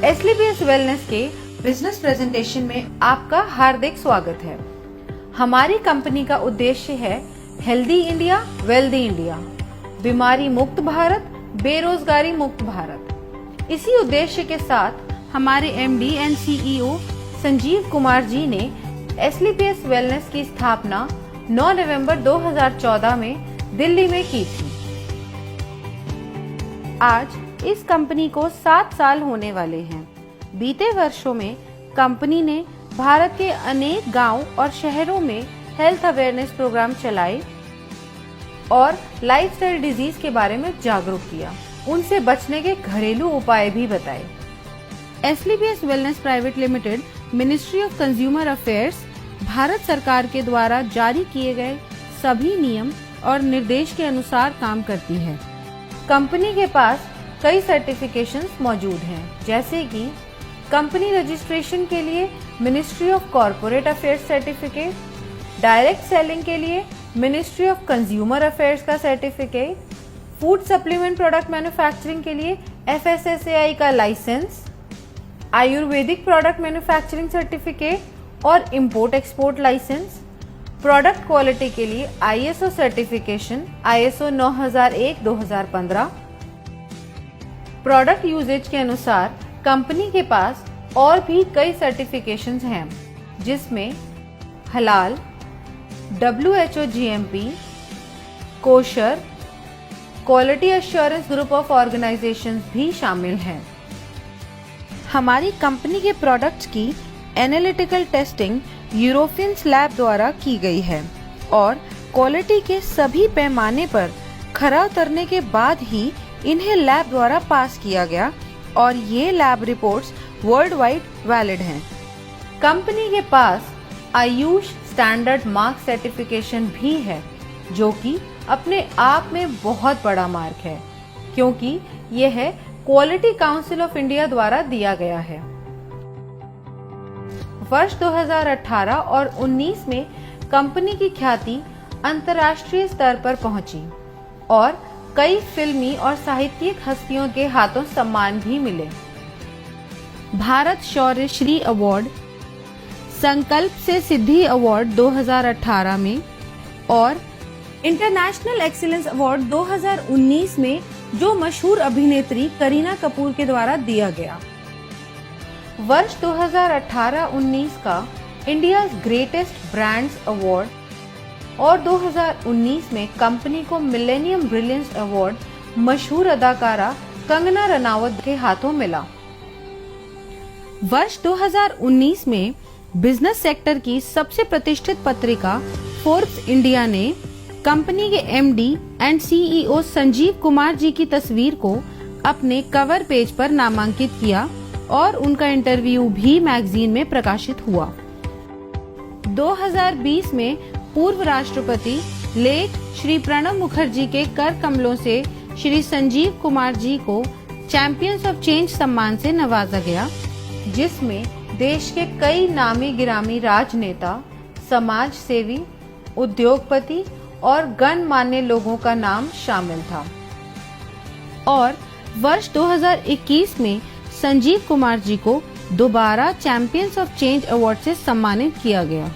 एसलीपीएस wellness के business presentation में आपका हार्दिक स्वागत है। हमारी कंपनी का उद्देश्य है हेल्दी इंडिया, वेल्दी इंडिया, बीमारी मुक्त भारत, बेरोजगारी मुक्त भारत। इसी उद्देश्य के साथ हमारे MD and CEO Sanjeev Kumar ji ने एसलीपीएस वेलनेस की स्थापना 9 नवंबर 2014 में दिल्ली में की थी। आज इस कंपनी को 7 साल होने वाले हैं। बीते वर्षों में कंपनी ने भारत के अनेक गांव और शहरों में हेल्थ अवेयरनेस प्रोग्राम चलाए और लाइफस्टाइल डिजीज के बारे में जागरूक किया, उनसे बचने के घरेलू उपाय भी बताए। SLPS wellness private limited ministry of consumer affairs Bharat सरकार के द्वारा जारी किए गए सभी नियम और निर्देश के अनुसार काम करती है। कंपनी के पास कई सर्टिफिकेशंस मौजूद हैं, जैसे कि कंपनी रजिस्ट्रेशन के लिए ministry of corporate affairs certificate, direct selling के लिए मिनिस्ट्री ऑफ कंज्यूमर अफेयर्स का certificate, food supplement product manufacturing के लिए FSSAI का licence, ayurvedic product manufacturing certificate और import export licence, product quality के लिए ISO certification ISO 9001-2015। Product usages के अनुसार कंपनी के पास और भी कई सर्टिफिकेशंस हैं, जिसमें हलाल, WHO GMP, kosher, quality assurance group of organisations भी शामिल हैं। हमारी कंपनी के प्रोडक्ट्स की एनालिटिकल टेस्टिंग यूरोपियंस लैब द्वारा की गई है और क्वालिटी के सभी पैमाने पर खरा उतरने के बाद ही इन्हें लैब द्वारा पास किया गया और ये lab reports world wide valid हैं। कंपनी के पास आयुष स्टैंडर्ड मार्क सर्टिफिकेशन भी है, जो कि अपने आप में बहुत बड़ा मार्क है, क्योंकि यह क्वालिटी काउंसिल ऑफ इंडिया द्वारा दिया गया है। वर्ष 2018 और 19 में कंपनी की ख्याति अंतर्राष्ट्रीय स्तर पर पहुंची और कई फिल्मी और साहित्यिक हस्तियों के हाथों सम्मान भी मिले। भारत शौर्य श्री अवार्ड, संकल्प से सिद्धि अवार्ड 2018 में और इंटरनेशनल एक्सीलेंस अवार्ड 2019 में जो मशहूर अभिनेत्री करीना कपूर के द्वारा दिया गया। वर्ष 2018-19 का इंडिया ग्रेटेस्ट ब्रांड्स अवार्ड और 2019 में कंपनी को मिलेनियम ब्रिलियंस अवार्ड मशहूर अदाकारा कंगना रनावत के हाथों मिला। वर्ष 2019 में बिजनेस सेक्टर की सबसे प्रतिष्ठित पत्रिका फोर्ब्स इंडिया ने कंपनी के MD and CEO Sanjeev Kumar ji की तस्वीर को अपने कवर पेज पर नामांकित किया और उनका इंटरव्यू भी मैगजीन में प्रकाशित हुआ। 2020 में पूर्व राष्ट्रपति लेट श्री प्रणब मुखर्जी के कर कमलों से श्री संजीव कुमार जी को चैंपियंस ऑफ चेंज सम्मान से नवाजा गया, जिसमें देश के कई नामी गिरामी राजनेता, समाज सेवी, उद्योगपति और गणमान्य लोगों का नाम शामिल था। और वर्ष 2021 में संजीव कुमार जी को दोबारा चैंपियंस ऑफ चेंज अवार्ड से सम्मानित किया गया।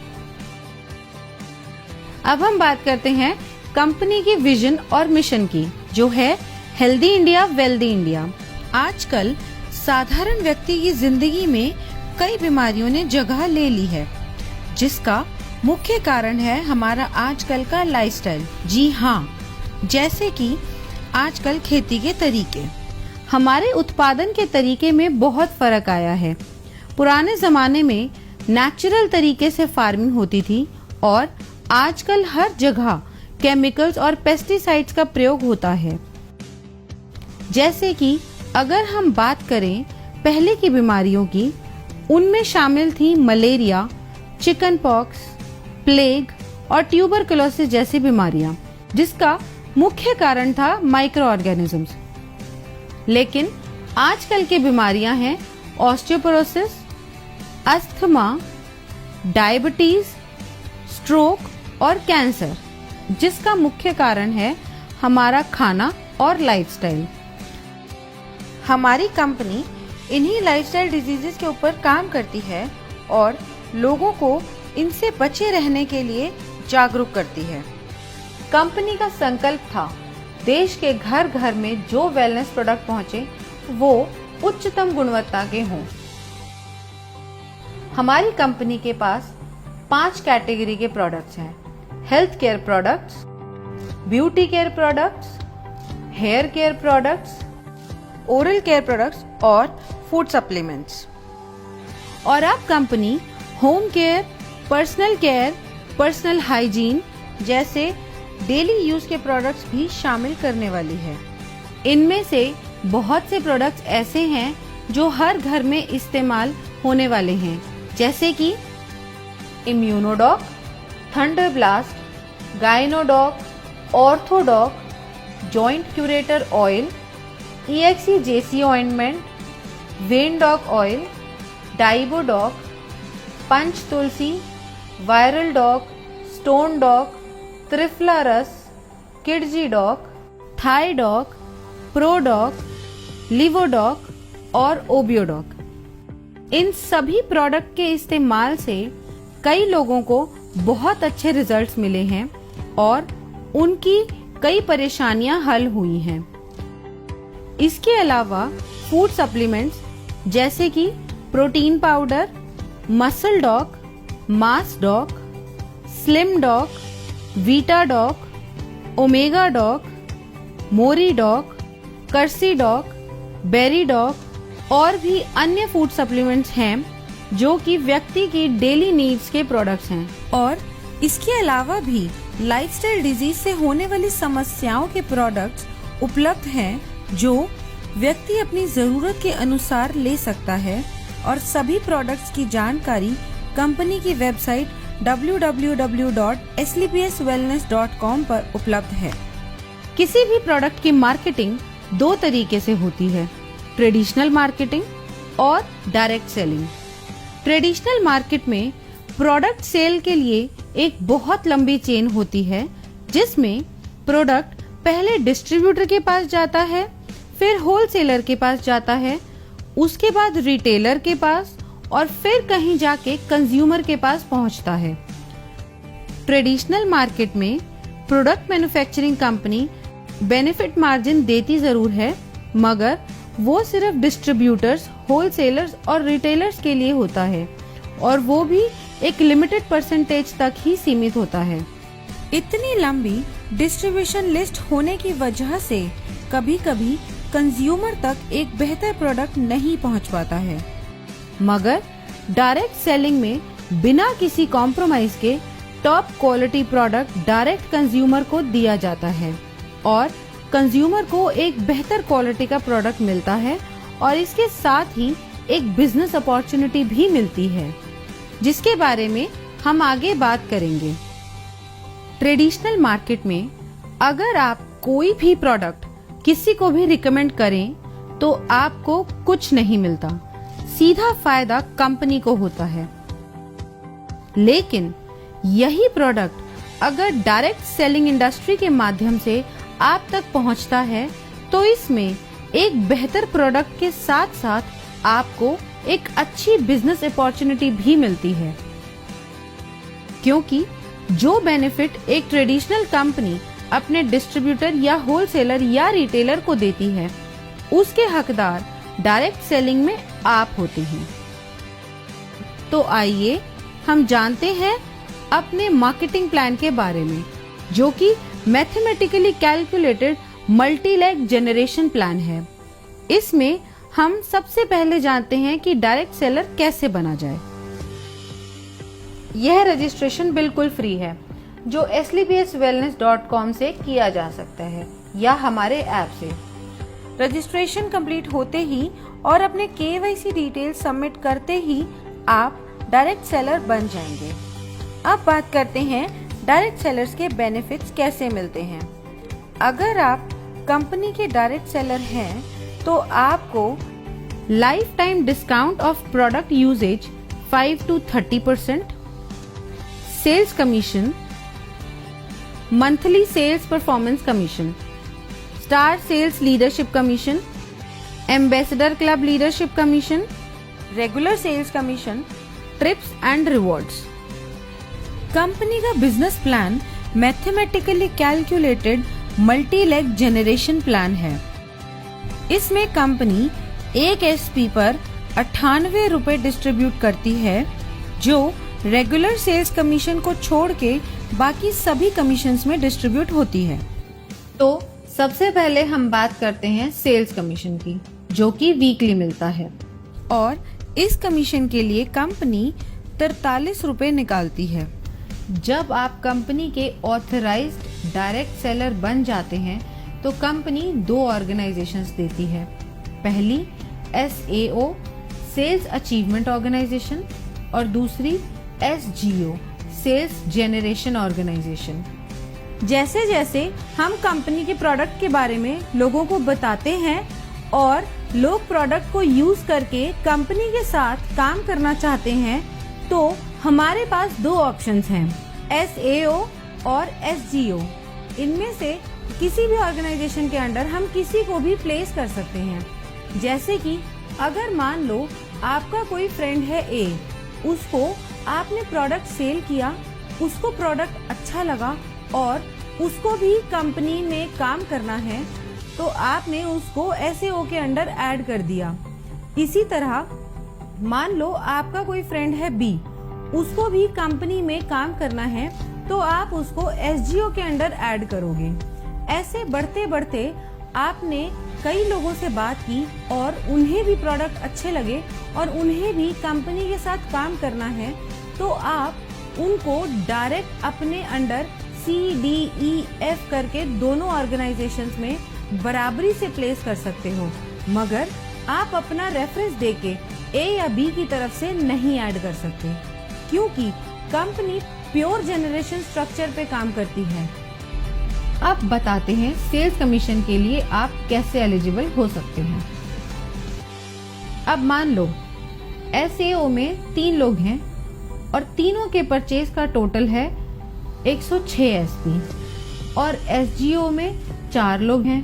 अब हम बात करते हैं कंपनी की विजन और मिशन की, जो है हेल्दी इंडिया, वेल्दी इंडिया। आजकल साधारण व्यक्ति की जिंदगी में कई बीमारियों ने जगह ले ली है, जिसका मुख्य कारण है हमारा आजकल का लाइफस्टाइल। जी हाँ, जैसे कि आजकल खेती के तरीके, हमारे उत्पादन के तरीके में बहुत फर्क आया है। पुराने जमाने में नेचुरल तरीके से फार्मिंग होती थी और आजकल हर जगह केमिकल्स और पेस्टिसाइड्स का प्रयोग होता है। जैसे कि अगर हम बात करें पहले की बीमारियों की, उनमें शामिल थी मलेरिया, चिकन पॉक्स, प्लेग और ट्यूबरकुलोसिस जैसी बीमारियां, जिसका मुख्य कारण था माइक्रो ऑर्गेनिजम्स। लेकिन आजकल की बीमारियां हैं ऑस्टियोपोरोसिस, अस्थमा, डायबिटीज, स्ट्रोक और कैंसर, जिसका मुख्य कारण है हमारा खाना और लाइफस्टाइल। हमारी कंपनी इन्हीं लाइफस्टाइल डिजीजेस के ऊपर काम करती है और लोगों को इनसे बचे रहने के लिए जागरूक करती है। कंपनी का संकल्प था देश के घर घर में जो वेलनेस प्रोडक्ट पहुंचे वो उच्चतम गुणवत्ता के हों। हमारी कंपनी के पास 5 कैटेगरी के प्रोडक्ट्स हैं: health care products, beauty care products, hair care products, oral care products और फूड सप्लीमेंट्स। और अब company home care, personal care, personal hygiene जैसे डेली यूज के प्रोडक्ट्स भी शामिल करने वाली है। इनमें से बहुत से प्रोडक्ट्स ऐसे हैं जो हर घर में इस्तेमाल होने वाले हैं, जैसे कि Immunodoc, thunder blast, Gynodoc, Orthodoc, joint curator oil, EXE-JC ointment, Vendoc oil, Diabodoc, Panch Tulsi, viral doc, stone doc, triphala रस, Kidzy doc, Thai doc, Prodoc, Livodoc और ओबियोडॉक। इन सभी प्रोडक्ट के इस्तेमाल से कई लोगों को बहुत अच्छे रिजल्ट्स मिले हैं और उनकी कई परेशानियां हल हुई हैं। इसके अलावा फूड सप्लीमेंट्स जैसे कि protein powder, muscle doc, mass doc, slim doc, vita doc, omega doc, Mori doc, कर्सी डॉक, बेरी डॉक और भी अन्य फूड सप्लीमेंट्स हैं जो कि व्यक्ति की डेली नीड्स के प्रोडक्ट्स हैं। और इसके अलावा भी लाइफस्टाइल डिजीज से होने वाली समस्याओं के प्रोडक्ट्स उपलब्ध हैं जो व्यक्ति अपनी जरूरत के अनुसार ले सकता है। और सभी प्रोडक्ट्स की जानकारी कंपनी की वेबसाइट www.slpswellness.com पर उपलब्ध है। किसी भी प्रोडक्ट की मार्केटिंग 2 तरीके से होती है: ट्रेडिशनल मार्केटिंग और डायरेक्ट सेलिंग। ट्रेडिशनल मार्केट में प्रोडक्ट सेल के लिए एक बहुत लंबी चेन होती है, जिसमें प्रोडक्ट पहले डिस्ट्रीब्यूटर के पास जाता है, फिर होलसेलर के पास जाता है, उसके बाद रिटेलर के पास और फिर कहीं जाके कंज्यूमर के पास पहुंचता है। ट्रेडिशनल मार्केट में product manufacturing company benefit margin देती जरूर है, मगर वो सिर्फ डिस्ट्रीब्यूटर्स, होलसेलर्स और रिटेलर्स के लिए होता है और वो भी एक लिमिटेड परसेंटेज तक ही सीमित होता है। इतनी लंबी डिस्ट्रीब्यूशन लिस्ट होने की वजह से कभी-कभी कंज्यूमर तक एक बेहतर प्रोडक्ट नहीं पहुंच पाता है। मगर डायरेक्ट सेलिंग में बिना किसी कॉम्प्रोमाइज के top quality product direct consumer को दिया जाता है और कंज्यूमर को एक बेहतर क्वालिटी का प्रोडक्ट मिलता है और इसके साथ ही एक बिजनेस अपॉर्चुनिटी भी मिलती है, जिसके बारे में हम आगे बात करेंगे। ट्रेडिशनल मार्केट में अगर आप कोई भी प्रोडक्ट किसी को भी रिकमेंड करें तो आपको कुछ नहीं मिलता, सीधा फायदा कंपनी को होता है। लेकिन यही प्रोडक्ट अगर डायरेक्ट सेलिंग इंडस्ट्री के माध्यम से आप तक पहुंचता है तो इसमें एक बेहतर प्रोडक्ट के साथ साथ आपको एक अच्छी बिजनेस अपॉर्चुनिटी भी मिलती है, क्योंकि जो बेनिफिट एक ट्रेडिशनल कंपनी अपने डिस्ट्रीब्यूटर या होलसेलर या रिटेलर को देती है, उसके हकदार डायरेक्ट सेलिंग में आप होते हैं। तो आइए हम जानते हैं अपने मार्केटिंग प्लान के बारे में, जो कि mathematically calculated multi leg generation plan है। इसमें हम सबसे पहले जानते हैं कि डायरेक्ट सेलर कैसे बना जाए। यह रजिस्ट्रेशन बिल्कुल फ्री है, जो slpswellness.com से किया जा सकता है या हमारे ऐप से। रजिस्ट्रेशन कंप्लीट होते ही और अपने KYC डिटेल सबमिट करते ही आप डायरेक्ट सेलर बन जाएंगे। अब बात करते हैं डायरेक्ट सेलर्स के बेनिफिट्स कैसे मिलते हैं। अगर आप कंपनी के डायरेक्ट सेलर हैं तो आपको lifetime discount of product usages 5 to 30%, sales commission, monthly sales performance commission, star sales leadership commission, ambassador club leadership commission, regular sales commission, trips and rewards. Company का business plan mathematically calculated multi leg generation plan है। इसमें company एक SP पर 98 रुपए distribute करती है, जो regular sales commission को छोड़ के बाकी सभी कमीशंस में डिस्ट्रीब्यूट होती है। तो सबसे पहले हम बात करते हैं सेल्स कमीशन की, जो कि वीकली मिलता है, और इस कमीशन के लिए कंपनी 43 रुपए निकालती है। जब आप कंपनी के ऑथराइज्ड डायरेक्ट सेलर बन जाते हैं तो कंपनी 2 ऑर्गेनाइजेशंस देती है। पहली SAO सेल्स अचीवमेंट ऑर्गेनाइजेशन और दूसरी SGO सेल्स जेनरेशन ऑर्गेनाइजेशन। जैसे जैसे हम कंपनी के प्रोडक्ट के बारे में लोगों को बताते हैं और लोग प्रोडक्ट को यूज करके कंपनी के साथ काम करना चाहते हैं, तो हमारे पास 2 ऑप्शंस हैं, SAO और SGO। इनमें से किसी भी ऑर्गेनाइजेशन के अंडर हम किसी को भी प्लेस कर सकते हैं। जैसे कि अगर मान लो आपका कोई फ्रेंड है A, उसको आपने प्रोडक्ट सेल किया, उसको प्रोडक्ट अच्छा लगा और उसको भी कंपनी में काम करना है, तो आपने उसको SAO के अंडर ऐड कर दिया। इसी तरह मान लो आपका कोई फ्रेंड है B, उसको भी कंपनी में काम करना है, तो आप उसको SGO के अंडर ऐड करोगे। ऐसे बढ़ते बढ़ते आपने कई लोगों से बात की और उन्हें भी प्रोडक्ट अच्छे लगे और उन्हें भी कंपनी के साथ काम करना है, तो आप उनको डायरेक्ट अपने अंडर CDEF करके दोनों ऑर्गेनाइजेशंस में बराबरी से प्लेस कर सकते हो, मगर आप अपना रेफरेंस देके A या B की तरफ से नहीं ऐड कर सकते, क्योंकि कंपनी प्योर जनरेशन स्ट्रक्चर पे काम करती है। अब बताते हैं सेल्स कमीशन के लिए आप कैसे एलिजिबल हो सकते हैं। अब मान लो SAO में 3 लोग हैं और तीनों के परचेज का टोटल है 106 SP, और SGO में 4 लोग हैं,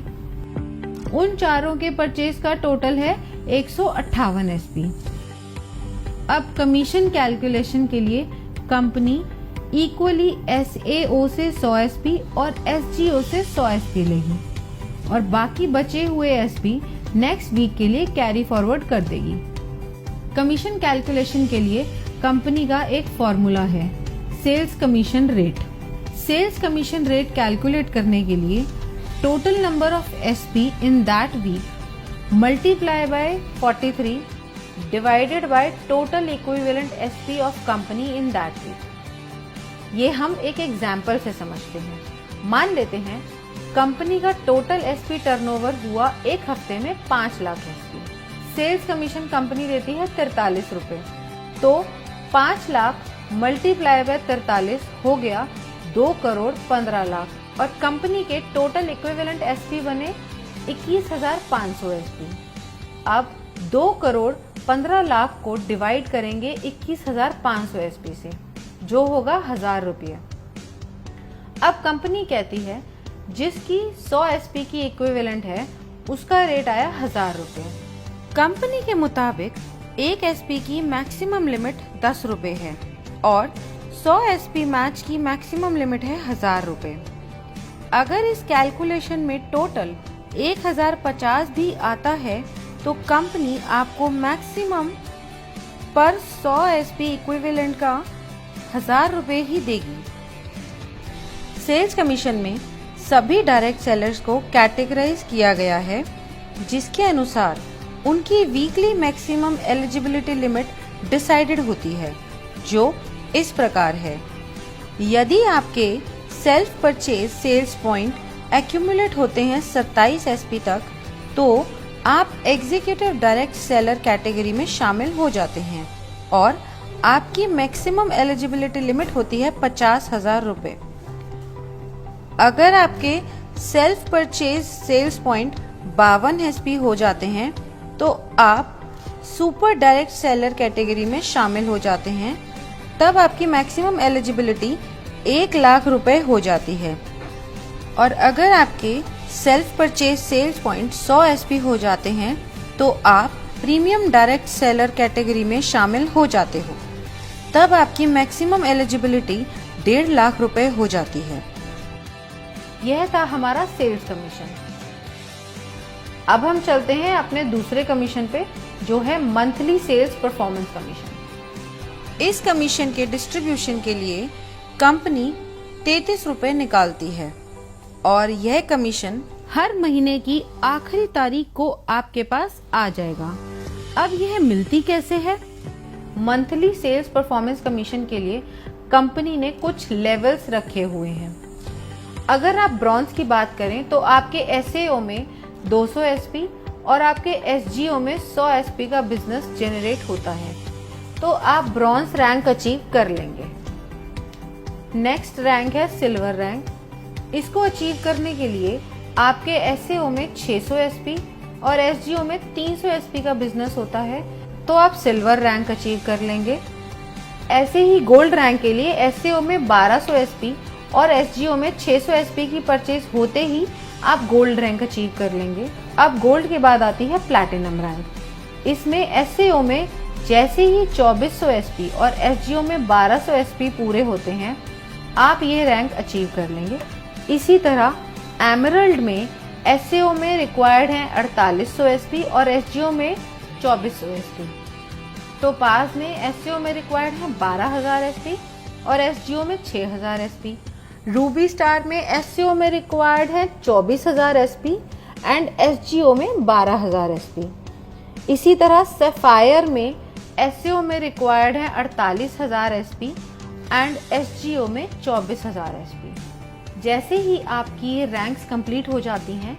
उन चारों के परचेज का टोटल है 158 SP। अब कमीशन कैलकुलेशन के लिए कंपनी इक्वली SAO से 100 SP और SGO से 100 SP लेगी और बाकी बचे हुए SP नेक्स्ट वीक के लिए कैरी फॉरवर्ड कर देगी। कमीशन कैलकुलेशन के लिए कंपनी का एक फॉर्मूला है, sales commission rate. Sales commission rate calculate करने के लिए total number of SP in that week multiply by 43 divided by total equivalent SP of company in that week. ये हम एक एग्जाम्पल से समझते हैं। मान लेते हैं कंपनी का टोटल SP टर्नओवर हुआ एक हफ्ते में 5 lakh SP। Sales commission company देती है 43 रुपए, तो 5 लाख मल्टीप्लाई बाय 43 हो गया 2 करोड़ 15 लाख, और कंपनी के टोटल इक्विवेलेंट SP बने 21,500 SP। अब 2 करोड़ 15 लाख को डिवाइड करेंगे 21,500 SP से, जो होगा 1000 रुपये। अब कंपनी कहती है जिसकी 100 SP की इक्विवेलेंट है उसका रेट आया 1000 रुपये। कंपनी के मुताबिक एक SP की मैक्सिमम लिमिट 10 रुपये है और 100 SP मैच की मैक्सिमम लिमिट है 1000 रुपये। अगर इस कैलकुलेशन में टोटल 1050 भी आता है तो कंपनी आपको मैक्सिमम पर 100 SP इक्विवेलेंट का 1000 रुपये ही देगी। सेल्स कमीशन में सभी डायरेक्ट सेलर्स को कैटेगराइज किया गया है, जिसके अनुसार उनकी weekly maximum eligibility limit decided होती है, जो इस प्रकार है। यदि आपके self purchase sales point accumulate होते हैं 27 SP तक, तो आप एग्जीक्यूटिव डायरेक्ट सेलर कैटेगरी में शामिल हो जाते हैं और आपकी मैक्सिमम एलिजिबिलिटी लिमिट होती है 50,000 रुपये। अगर आपके self purchase sales point 52 SP हो जाते हैं तो आप सुपर डायरेक्ट सेलर कैटेगरी में शामिल हो जाते हैं। तब आपकी मैक्सिमम एलिजिबिलिटी 1 लाख रुपए हो जाती है। और अगर आपके self purchase sales point 100 SP हो जाते हैं तो आप प्रीमियम डायरेक्ट सेलर कैटेगरी में शामिल हो जाते हो। तब आपकी मैक्सिमम एलिजिबिलिटी 1.5 लाख रुपए हो जाती है। यह था हमारा सेल्स कमीशन। अब हम चलते हैं अपने दूसरे कमीशन पे, जो है मंथली सेल्स परफॉर्मेंस कमीशन। इस कमीशन के डिस्ट्रीब्यूशन के लिए कंपनी 33 रुपए निकालती है और यह कमीशन हर महीने की आखिरी तारीख को आपके पास आ जाएगा। अब यह मिलती कैसे है? मंथली सेल्स परफॉर्मेंस कमीशन के लिए कंपनी ने कुछ लेवल्स रखे हुए हैं। अगर आप ब्रॉन्ज की बात करें तो आपके एसएओ में 200 एसपी और आपके एसजीओ में 100 एसपी का बिजनेस जनरेट होता है, तो आप ब्रॉन्ज रैंक अचीव कर लेंगे। नेक्स्ट रैंक है सिल्वर रैंक। इसको अचीव करने के लिए आपके एसएओ में 600 एसपी और एसजीओ में 300 एसपी का बिजनेस होता है, तो आप सिल्वर रैंक अचीव कर लेंगे। ऐसे ही गोल्ड रैंक के लिए एसएओ में 1200 एसपी और एसजीओ में 600 एसपी की परचेज होते ही आप गोल्ड रैंक अचीव कर लेंगे। अब गोल्ड के बाद आती है प्लैटिनम रैंक। इसमें एसएओ में जैसे ही 2400 एसपी और एसजीओ में 1200 एसपी पूरे होते हैं, आप ये रैंक अचीव कर लेंगे। इसी तरह एमरल्ड में एसएओ में रिक्वायर्ड है 4800 एसपी और एसजीओ में 2400 एसपी। टोपाज में एसएओ में रिक्वायर्ड है 12000 एसपी और एसजीओ में 6000 एसपी। रूबी स्टार में एसएओ में रिक्वायर्ड है 24000 एसपी एंड एसजीओ में 12000 एसपी। इसी तरह सफायर में एसएओ में रिक्वायर्ड है 48000 एसपी एंड एसजीओ में 24000 एसपी। जैसे ही आपकी ये रैंक्स कंप्लीट हो जाती हैं,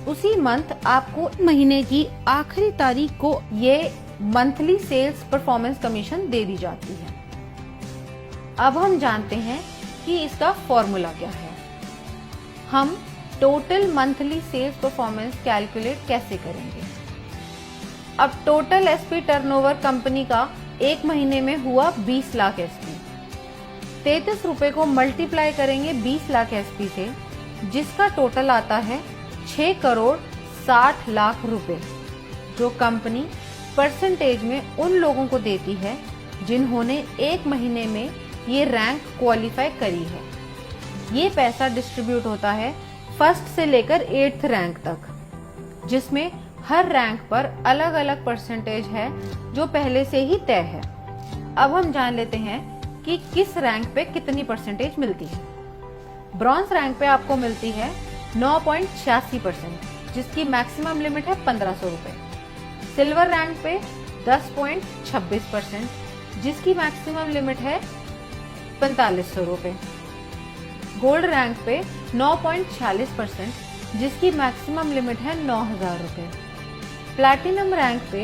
उसी मंथ आपको महीने की आखिरी तारीख को ये मंथली सेल्स परफॉर्मेंस कमीशन दे दी जाती है। अब हम जानते हैं कि इसका फॉर्मूला क्या है। हम total monthly sales performance calculate कैसे करेंगे? अब टोटल एसपी टर्नओवर कंपनी का एक महीने में हुआ 20 लाख एसपी। 33 रुपए को मल्टीप्लाई करेंगे 20 लाख एसपी से, जिसका टोटल आता है 6 करोड़ 60 लाख रुपए, जो कंपनी परसेंटेज में उन लोगों को देती है जिन्होंने एक महीने में ये रैंक क्वालिफाई करी है। ये पैसा डिस्ट्रीब्यूट होता है फर्स्ट से लेकर 8th रैंक तक, जिसमें हर रैंक पर अलग अलग परसेंटेज है जो पहले से ही तय है। अब हम जान लेते हैं कि किस रैंक पे कितनी परसेंटेज मिलती है। ब्रॉन्ज रैंक पे आपको मिलती है 9.86%, जिसकी मैक्सिमम लिमिट है 1500 रुपए। सिल्वर रैंक पे 10.26%, जिसकी मैक्सिमम लिमिट है 4500 रुपए। गोल्ड रैंक पे 9.46%, जिसकी मैक्सिमम लिमिट है 9000 रुपए। प्लैटिनम रैंक पे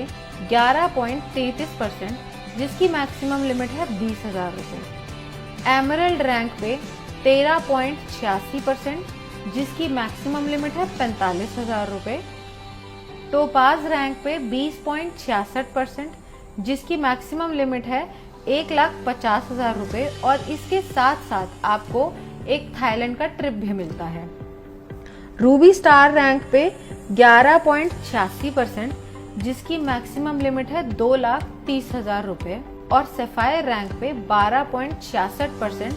11.33%, जिसकी मैक्सिमम लिमिट है 20000 रुपए। एमरल्ड रैंक पे 13.86%, जिसकी मैक्सिमम लिमिट है 45000 रुपए। टोपाज रैंक पे 20.66%, जिसकी मैक्सिमम लिमिट है 1,50,000 रुपए और इसके साथ साथ आपको एक थाईलैंड का ट्रिप भी मिलता है। रूबी स्टार रैंक पे 11.86%, जिसकी मैक्सिमम लिमिट है 2,30,000 रुपए और सफायर रैंक पे 12.66%,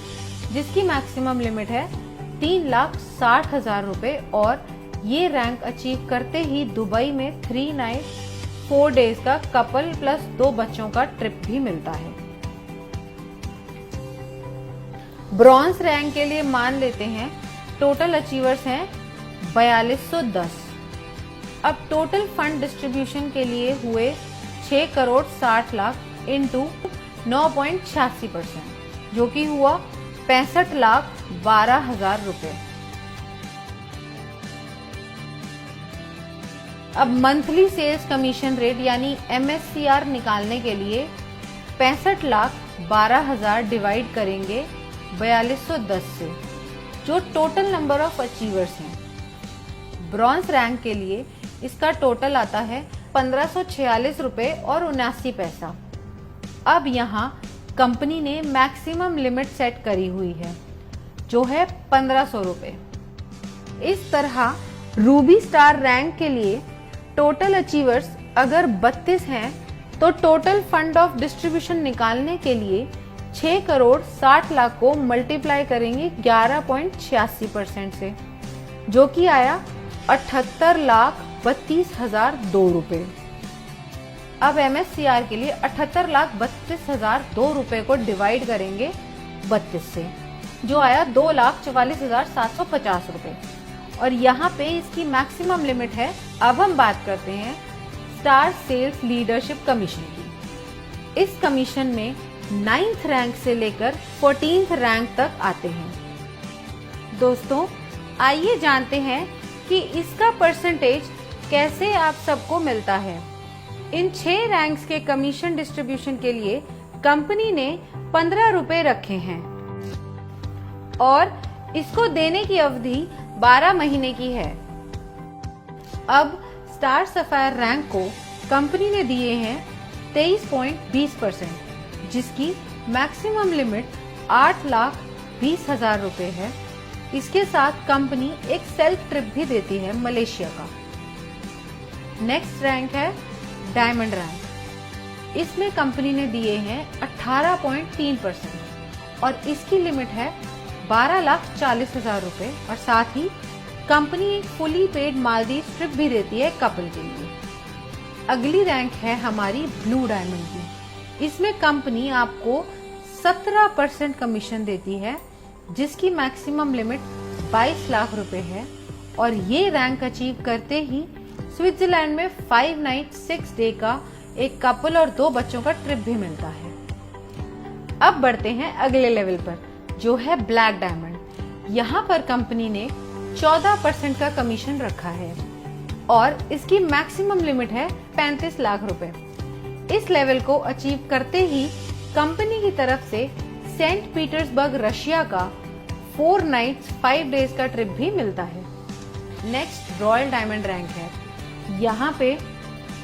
जिसकी मैक्सिमम लिमिट है 3,60,000 रुपए और ये रैंक अचीव करते ही दुबई में 3 नाइट 4 डेज का कपल प्लस 2 बच्चों का ट्रिप भी मिलता है। ब्रॉन्ज रैंक के लिए मान लेते हैं टोटल अचीवर्स हैं 4210। अब टोटल फंड डिस्ट्रीब्यूशन के लिए हुए 6 करोड़ 60 लाख इंटू 9.86%, जो कि हुआ 65,12,000 रुपए। अब मंथली सेल्स कमीशन रेट यानी MSCR निकालने के लिए 65,12,000 डिवाइड करेंगे 4210 से, जो टोटल नंबर ऑफ अचीवर्स हैं। ब्रॉन्ज रैंक के लिए इसका टोटल आता है 1546 रुपए और 79 पैसा। अब यहाँ कंपनी ने मैक्सिमम लिमिट सेट करी हुई है, जो है 1500 रुपए। इस तरह रूबी स्टार रैंक के लिए टोटल अचीवर्स अगर 32 हैं तो टोटल फंड ऑफ डिस्ट्रीब्यूशन निकालने के लिए 6 करोड़ 60 लाख को मल्टीप्लाई करेंगे 11.86% से, जो कि आया 78,32,002 रुपए। अब MSCR के लिए 78,32,002 रुपए को डिवाइड करेंगे 32 से, जो आया 2,44,750 रुपए। और यहाँ पे इसकी मैक्सिमम लिमिट है। अब हम बात करते हैं स्टार सेल्स लीडरशिप कमीशन की। इस कमीशन में 9th रैंक से लेकर 14th रैंक तक आते हैं। दोस्तों, आइए जानते हैं कि इसका परसेंटेज कैसे आप सबको मिलता है। इन 6 रैंक्स के कमीशन डिस्ट्रीब्यूशन के लिए कंपनी ने 15 रुपए रखे हैं और इसको देने की अवधि 12 महीने की है। अब स्टार सफायर रैंक को कंपनी ने दिए हैं 23.20%, जिसकी मैक्सिमम लिमिट 8,20,000 रुपए है। इसके साथ कंपनी एक सेल्फ ट्रिप भी देती है मलेशिया का। नेक्स्ट रैंक है डायमंड रैंक। इसमें कंपनी ने दिए हैं 18.3% और इसकी लिमिट है 12,40,000 रुपए और साथ ही कंपनी एक फुली पेड मालदीव ट्रिप भी देती है कपल के लिए। अगली रैंक है हमारी ब्लू डायमंड की। इसमें कंपनी आपको 17% कमीशन देती है, जिसकी मैक्सिमम लिमिट 22 लाख रुपए है और ये रैंक अचीव करते ही स्विट्जरलैंड में 5 नाइट 6 डे का एक कपल और 2 बच्चों का ट्रिप भी मिलता है। अब बढ़ते हैं अगले लेवल पर, जो है ब्लैक डायमंड। यहाँ पर कंपनी ने 14% का कमीशन रखा है और इसकी मैक्सिमम लिमिट है 35 लाख रुपए। इस लेवल को अचीव करते ही कंपनी की तरफ से सेंट पीटर्सबर्ग रशिया का 4 नाइट्स 5 डेज का ट्रिप भी मिलता है। नेक्स्ट रॉयल डायमंड रैंक है। यहाँ पे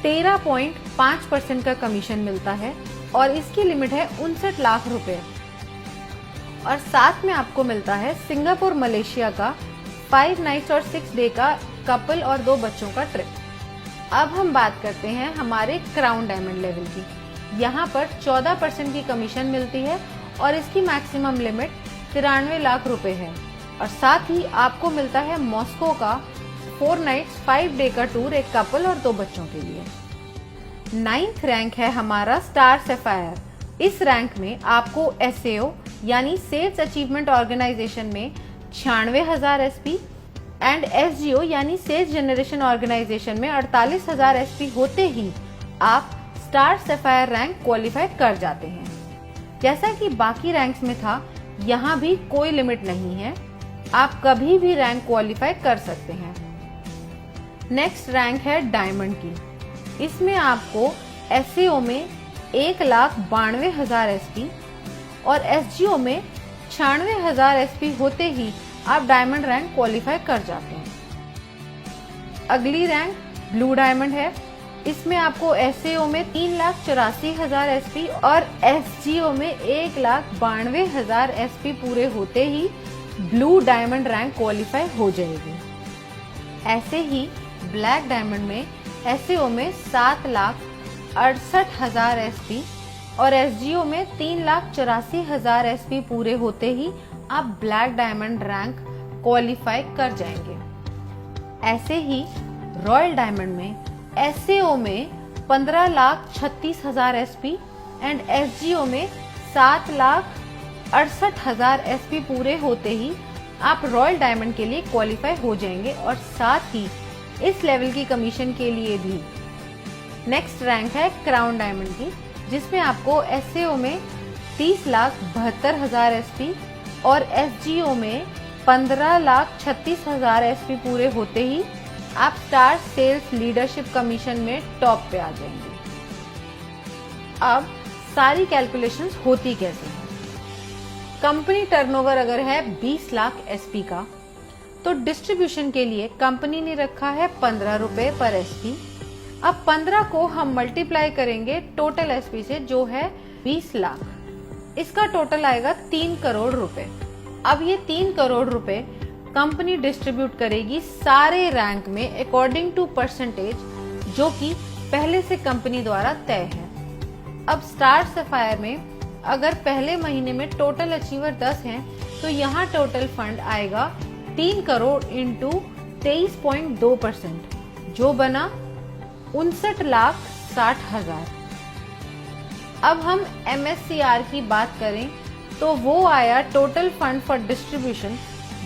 13.5% का कमीशन मिलता है और इसकी लिमिट है 59 लाख रुपए और साथ में आपको मिलता है सिंगापुर मलेशिया का 5 नाइट्स और 6 डे का कपल और 2 बच्चों का ट्रिप। अब हम बात करते हैं हमारे क्राउन डायमंड लेवल की। यहाँ पर 14% की कमीशन मिलती है और इसकी मैक्सिमम लिमिट 93 लाख रुपए है और साथ ही आपको मिलता है मॉस्को का 4 नाइट्स 5 डे का टूर एक कपल और 2 बच्चों के लिए। 9th रैंक है हमारा स्टार सफायर। इस रैंक में आपको SAO यानी सेल्स अचीवमेंट ऑर्गेनाइजेशन में 96,000 SP एंड SGO यानी सेल्स जनरेशन ऑर्गेनाइजेशन में 48,000 SP होते ही आप स्टार सफायर रैंक क्वालिफाई कर जाते हैं। जैसा कि बाकी रैंक्स में था, यहाँ भी कोई लिमिट नहीं है, आप कभी भी रैंक क्वालिफाई कर सकते हैं। नेक्स्ट रैंक है डायमंड की। इसमें आपको SAO में 1,92,000 SP और SGO में 96,000 SP होते ही आप डायमंड रैंक क्वालिफाई कर जाते हैं। अगली रैंक ब्लू डायमंड है। इसमें आपको SAO में 3,84,000 SP और SGO में 1,92,000 SP पूरे होते ही ब्लू डायमंड रैंक क्वालिफाई हो जाएगी। ऐसे ही ब्लैक डायमंड में SAO में 7,68,000 SP और SGO में 3,84,000 SP पूरे होते ही आप ब्लैक डायमंड रैंक क्वालिफाई कर जाएंगे। ऐसे ही रॉयल डायमंड में SAO में 15,36,000 SP एंड SGO में 7,68,000 SP पूरे होते ही आप रॉयल डायमंड के लिए क्वालिफाई हो जाएंगे और साथ ही इस लेवल की कमीशन के लिए भी। नेक्स्ट रैंक है क्राउन डायमंड की, जिसमें आपको SAO में 30,72,000 SP और SGO में 15,36,000 SP पूरे होते ही आप स्टार सेल्स लीडरशिप कमीशन में टॉप पे आ जाएंगे। अब सारी कैलकुलेशंस होती कैसे हैं? कंपनी टर्नओवर अगर है 20 लाख SP का, तो डिस्ट्रीब्यूशन के लिए कंपनी ने रखा है 15 रुपए पर SP। अब 15 को हम मल्टीप्लाई करेंगे टोटल SP से, जो है 20 लाख। इसका टोटल आएगा 3 करोड़ रुपए। अब ये 3 करोड़ रुपए कंपनी डिस्ट्रीब्यूट करेगी सारे रैंक में अकॉर्डिंग टू परसेंटेज, जो कि पहले से कंपनी द्वारा तय है। अब स्टार सफायर में अगर पहले महीने में टोटल अचीवर 10 हैं, तो यहाँ टोटल फंड आएगा 3 करोड़ इंटू 23.2%, जो बना 59,60,000। अब हम MSCR की बात करें तो वो आया total fund for distribution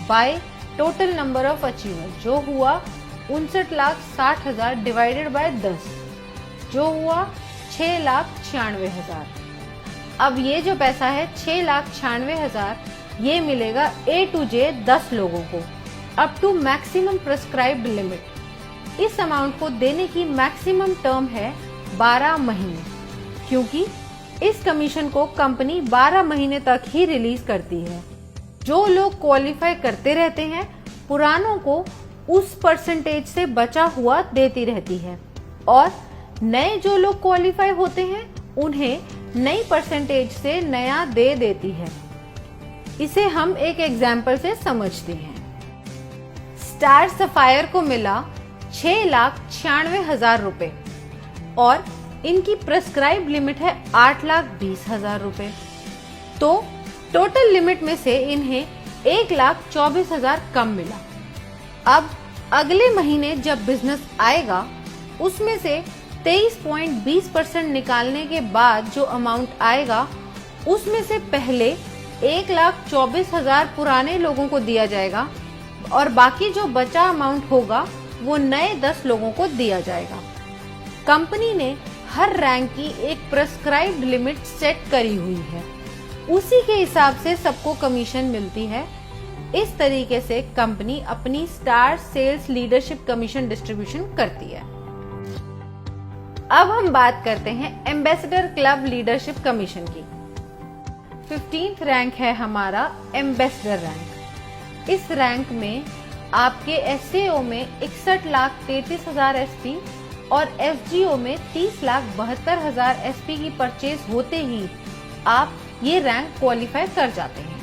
by total number of achiever, जो हुआ 59,60,000 डिवाइडेड बाय 10, जो हुआ 6,96,000। अब ये जो पैसा है 6,96,000, ये मिलेगा A to J 10 लोगों को up to maximum prescribed limit. इस अमाउंट को देने की मैक्सिमम टर्म है 12 महीने, क्योंकि इस कमीशन को कंपनी 12 महीने तक ही रिलीज करती है। जो लोग क्वालिफाई करते रहते हैं, पुरानों को उस परसेंटेज से बचा हुआ देती रहती है, और नए जो लोग क्वालिफाई होते हैं उन्हें नई परसेंटेज से नया दे देती है। इसे हम एक एग्जाम्पल से समझते हैं। स्टार सफायर को मिला 6,96,000 रुपए और इनकी प्रेस्क्राइब लिमिट है 8,20,000 रुपए। तो टोटल लिमिट में से इन्हें 1,24,000 कम मिला। अब अगले महीने जब बिजनेस आएगा, उसमें से 23.20% निकालने के बाद जो अमाउंट आएगा, उसमें से पहले 1,24,000 पुराने लोगों को दिया जाएगा और बाकी जो बचा अमाउंट होगा वो नए 10 लोगों को दिया जाएगा। कंपनी ने हर रैंक की एक प्रेस्क्राइब्ड लिमिट सेट करी हुई है, उसी के हिसाब से सबको कमीशन मिलती है। इस तरीके से कंपनी अपनी star sales leadership commission distribution करती है। अब हम बात करते हैं एम्बेसडर क्लब लीडरशिप कमीशन की। 15th रैंक है हमारा एम्बेसडर रैंक। इस रैंक में आपके SAO में 61,33,000 SP और SGO में 30,72,000 SP की परचेज होते ही आप ये रैंक क्वालिफाई कर जाते हैं।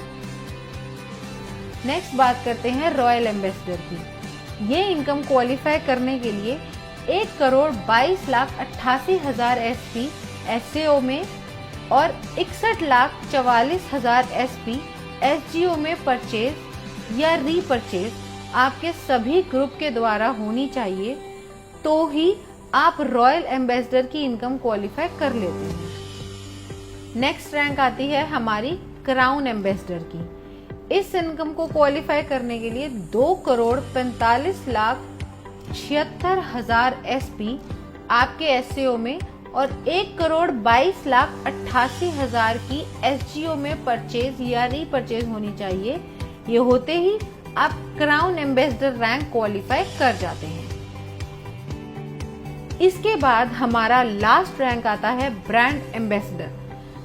नेक्स्ट बात करते हैं रॉयल एम्बेसडर की। ये इनकम क्वालिफाई करने के लिए 1,22,88,000 SP SAO में और 61,44,000 SP SGO में परचेज या रीपरचेज आपके सभी ग्रुप के द्वारा होनी चाहिए, तो ही आप रॉयल एम्बेसडर की इनकम क्वालिफाई कर लेते हैं। नेक्स्ट रैंक आती है हमारी क्राउन एम्बेसडर की। इस इनकम को क्वालिफाई करने के लिए 2,45,76,000 SP आपके SAO में और 1,22,88,000 की SGO में परचेज या रीपरचेज होनी चाहिए। ये होते ही आप क्राउन एम्बेसडर रैंक क्वालिफाई कर जाते हैं। इसके बाद हमारा लास्ट रैंक आता है ब्रांड एम्बेसडर,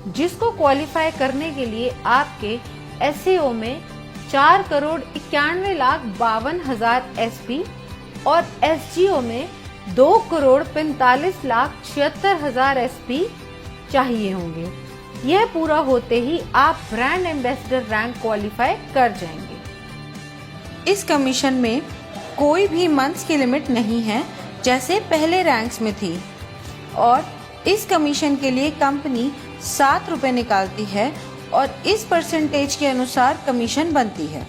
जिसको क्वालिफाई करने के लिए आपके SAO में 4,91,52,000 SP और SGO में 2,45,76,000 SP चाहिए होंगे। यह पूरा होते ही आप ब्रांड एम्बेसडर रैंक क्वालिफाई कर जाएंगे। इस कमीशन में कोई भी मंथ्स की लिमिट नहीं है, जैसे पहले रैंक्स में थी, और इस कमीशन के लिए कंपनी 7 रुपए निकालती है और इस परसेंटेज के अनुसार कमीशन बनती है।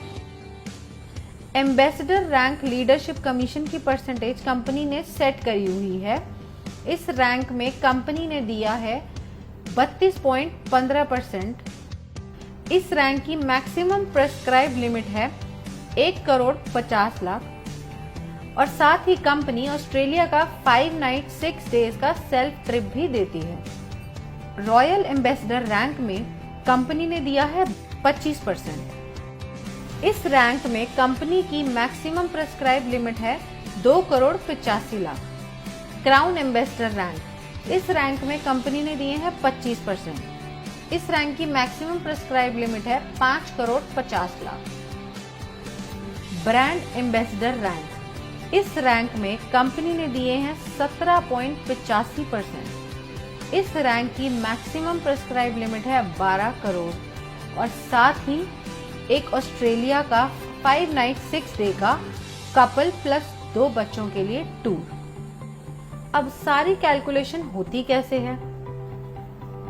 एम्बेसडर रैंक लीडरशिप कमीशन की परसेंटेज कंपनी ने सेट करी हुई है। इस रैंक में कंपनी ने दिया है 32.15%। इस रैंक की मैक्सिमम प्रेस्क्राइब लिमिट है 1,50,00,000 और साथ ही कंपनी ऑस्ट्रेलिया का 5 नाइट 6 डेज का सेल्फ ट्रिप भी देती है। रॉयल एम्बेसडर रैंक में कंपनी ने दिया है 25%। इस रैंक में कंपनी की मैक्सिमम प्रेस्क्राइब लिमिट है 2,85,00,000। क्राउन एम्बेसडर रैंक, इस रैंक में कंपनी ने दिए हैं 25%। इस रैंक की मैक्सिमम प्रेस्क्राइब लिमिट है 5,50,00,000। ब्रांड एम्बेसडर रैंक, इस रैंक में कंपनी ने दिए हैं 17.85%। इस रैंक की मैक्सिमम प्रेस्क्राइब लिमिट है 12 करोड़ और साथ ही एक ऑस्ट्रेलिया का 5 नाइट 6 डे का कपल प्लस 2 बच्चों के लिए टूर। अब सारी कैलकुलेशन होती कैसे है?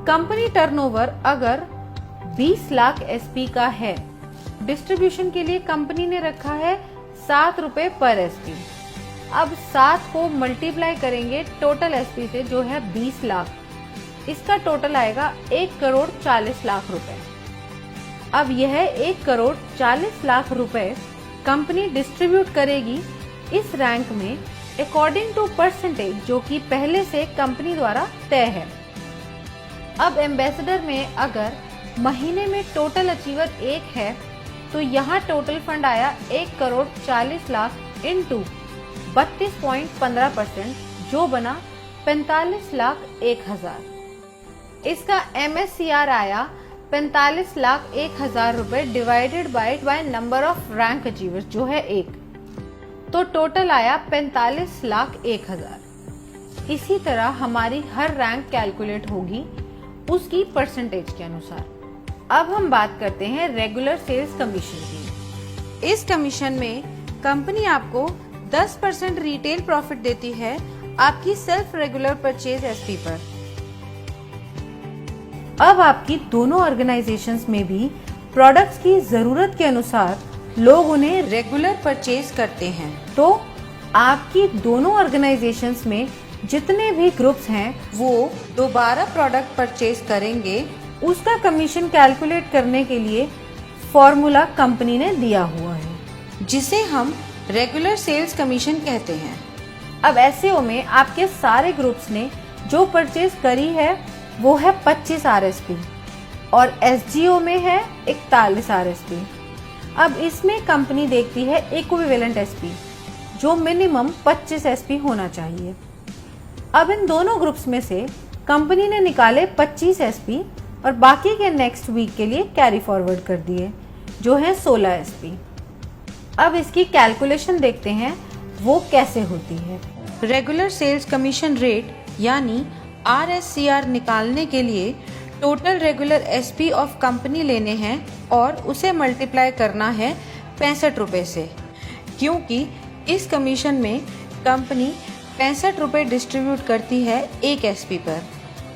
कंपनी टर्नओवर अगर 20 लाख एसपी का है, डिस्ट्रीब्यूशन के लिए कंपनी ने रखा है 7 रुपए पर एसपी। अब 7 को मल्टीप्लाई करेंगे टोटल एसपी से जो है 20 लाख, इसका टोटल आएगा 1 करोड़ 40 लाख रुपए। अब यह 1 करोड़ 40 लाख रुपए कंपनी डिस्ट्रीब्यूट करेगी इस रैंक में अकॉर्डिंग टू परसेंटेज जो कि पहले से कंपनी द्वारा तय है। अब एम्बेसडर में अगर महीने में टोटल अचीवर 1 है तो यहाँ टोटल फंड आया 1 करोड़ 40 लाख इंटू 32.15% जो बना 45 लाख 1,000। इसका MSCR आया 45 लाख 1,000 रुपए divided by number of rank achievers जो है 1, तो टोटल आया 45 लाख 1,000। इसी तरह हमारी हर रैंक कैलकुलेट होगी उसकी परसेंटेज के अनुसार। अब हम बात करते हैं रेगुलर सेल्स कमीशन की। इस कमीशन में कंपनी आपको 10% रिटेल प्रॉफिट देती है आपकी सेल्फ रेगुलर परचेज एसपी पर। अब आपकी दोनों ऑर्गेनाइजेशंस में भी प्रोडक्ट्स की जरूरत के अनुसार लोग उन्हें रेगुलर परचेज करते हैं, तो आपकी दोनों ऑर्गेनाइजेशंस में जितने भी ग्रुप्स हैं वो दोबारा प्रोडक्ट परचेज करेंगे। उसका कमीशन कैलकुलेट करने के लिए फॉर्मूला कंपनी ने दिया हुआ है जिसे हम रेगुलर सेल्स कमीशन कहते हैं। अब एसईओ में आपके सारे ग्रुप्स ने जो परचेज करी है वो है 25 RSP और एसजीओ में है 41 RSP। अब इसमें कंपनी देखती है इक्विवेलेंट एसपी जो मिनिमम 25 एसपी होना चाहिए। अब इन दोनों ग्रुप्स में से कंपनी ने निकाले 25 एसपी और बाकी के नेक्स्ट वीक के लिए कैरी फॉरवर्ड कर दिए जो है 16 एसपी। अब इसकी कैलकुलेशन देखते हैं वो कैसे होती है। रेगुलर सेल्स कमीशन रेट यानी RSCR निकालने के लिए total regular SP of company लेने हैं और उसे मल्टीप्लाई करना है 65 रुपए से, क्योंकि इस कमीशन में कंपनी 65 रुपए डिस्ट्रीब्यूट करती है एक एसपी पर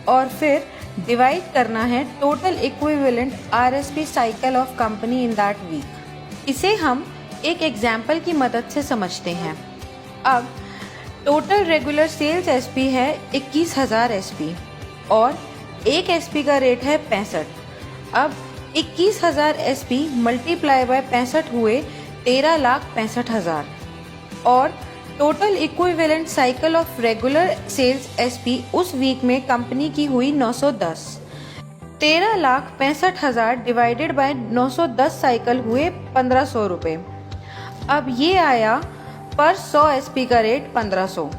और फिर डिवाइड करना है total equivalent RSP cycle of company in that week. इसे हम एक एग्जाम्पल की मदद से समझते हैं। अब टोटल रेगुलर सेल्स एसपी है 21,000 एसपी और एक एसपी का रेट है 65। अब 21,000 एसपी मल्टीप्लाई बाय 65 हुए 13,65,000 और total equivalent cycle of regular sales SP उस वीक में कंपनी की हुई 910। 13,65,000 डिवाइडेड बाय 910 साइकिल हुए 1,500 रुपए। अब ये आया पर 100 एसपी का रेट 1,500।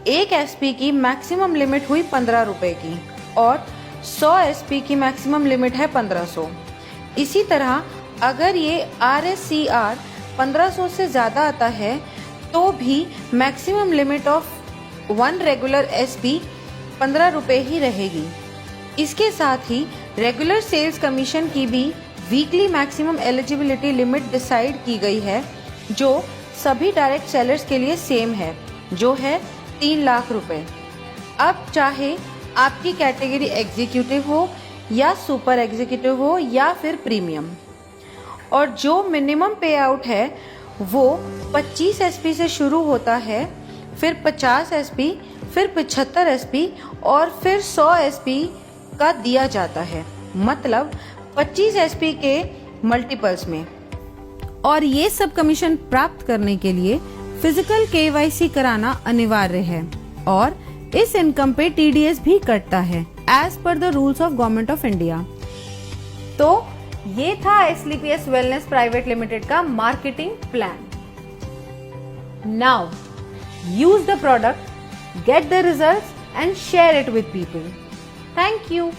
एक एसपी की मैक्सिमम लिमिट हुई 15 रुपए की और 100 एसपी की मैक्सिमम लिमिट है 1,500। इसी तरह अगर ये RSCR 1,500 से ज़्यादा आता है तो भी maximum limit of 1 regular SP 15 रुपए ही रहेगी। इसके साथ ही रेगुलर सेल्स कमीशन की भी weekly maximum eligibility limit decide की गई है जो सभी डायरेक्ट सेलर्स के लिए सेम है जो है 3 लाख रुपए। अब चाहे आपकी कैटेगरी एग्जीक्यूटिव हो या सुपर एग्जीक्यूटिव हो या फिर प्रीमियम, और जो मिनिमम पे आउट है वो 25 एसपी से शुरू होता है, फिर 50 एसपी, फिर 75 एसपी और फिर 100 एसपी का दिया जाता है, मतलब 25 एसपी के मल्टीपल्स में। और ये सब कमीशन प्राप्त करने के लिए फिजिकल KYC कराना अनिवार्य है और इस इनकम पे TDS भी कटता है as per the rules of government of India. तो ये था SLPS वेलनेस प्राइवेट लिमिटेड का marketing plan. Now use the product, get the results and share it with people. Thank you.